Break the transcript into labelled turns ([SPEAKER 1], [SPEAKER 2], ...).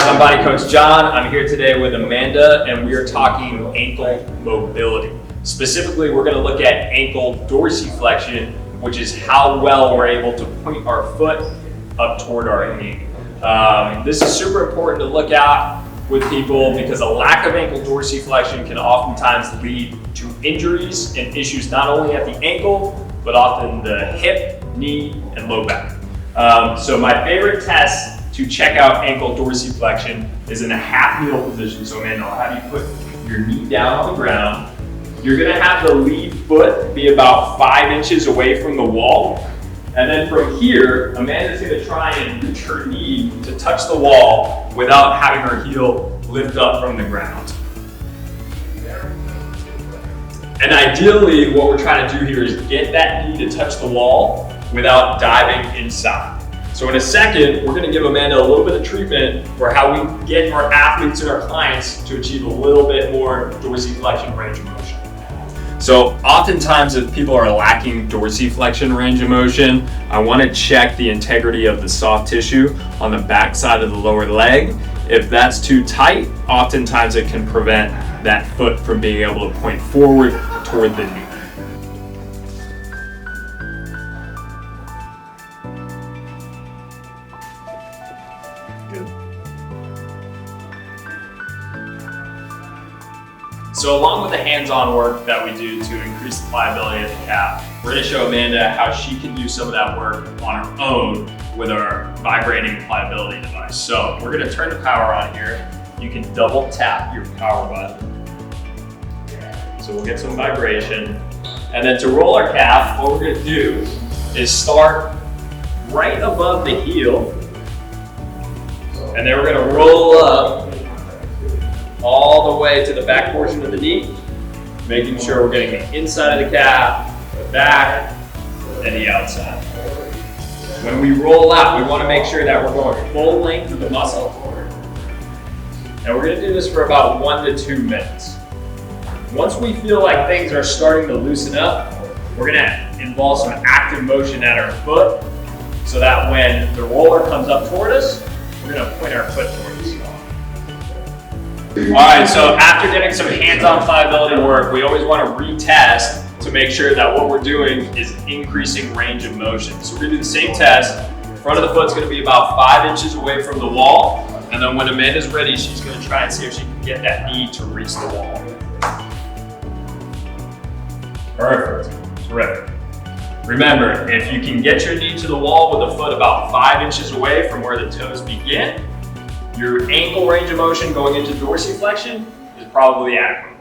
[SPEAKER 1] I'm Body Coach John. I'm here today with Amanda, and we are talking ankle mobility. Specifically, we're going to look at ankle dorsiflexion, which is how well we're able to point our foot up toward our knee. This is super important to look at with people because a lack of ankle dorsiflexion can oftentimes lead to injuries and issues not only at the ankle, but often the hip, knee, and low back. So my favorite test to check out ankle dorsiflexion is in a half kneel position. So Amanda, I'll have you put your knee down on the ground. You're gonna have the lead foot be about 5 inches away from the wall. And then from here, Amanda's gonna try and reach her knee to touch the wall without having her heel lift up from the ground. And ideally, what we're trying to do here is get that knee to touch the wall without diving inside. So in a second, we're gonna give Amanda a little bit of treatment for how we get our athletes and our clients to achieve a little bit more dorsiflexion range of motion. So oftentimes if people are lacking dorsiflexion range of motion, I wanna check the integrity of the soft tissue on the back side of the lower leg. If that's too tight, oftentimes it can prevent that foot from being able to point forward toward the knee. Good. So along with the hands-on work that we do to increase the pliability of the calf, we're going to show Amanda how she can do some of that work on her own with our vibrating pliability device. So we're going to turn the power on here. You can double tap your power button. So we'll get some vibration. And then to roll our calf, what we're going to do is start right above the heel. And then we're going to roll up all the way to the back portion of the knee, making sure we're getting the inside of the calf, the back, and the outside. When we roll out, we want to make sure that we're going full length of the muscle. And we're going to do this for about 1 to 2 minutes. Once we feel like things are starting to loosen up, we're going to involve some active motion at our foot so that when the roller comes up toward us, we're going to point our foot towards us. All right, so after getting some hands-on pliability work, we always want to retest to make sure that what we're doing is increasing range of motion. So we're going to do the same test. Front of the foot's going to be about 5 inches away from the wall. And then when Amanda's ready, she's going to try and see if she can get that knee to reach the wall. Perfect. Terrific. Remember, if you can get your knee to the wall with the foot about 5 inches away from where the toes begin, your ankle range of motion going into dorsiflexion is probably adequate.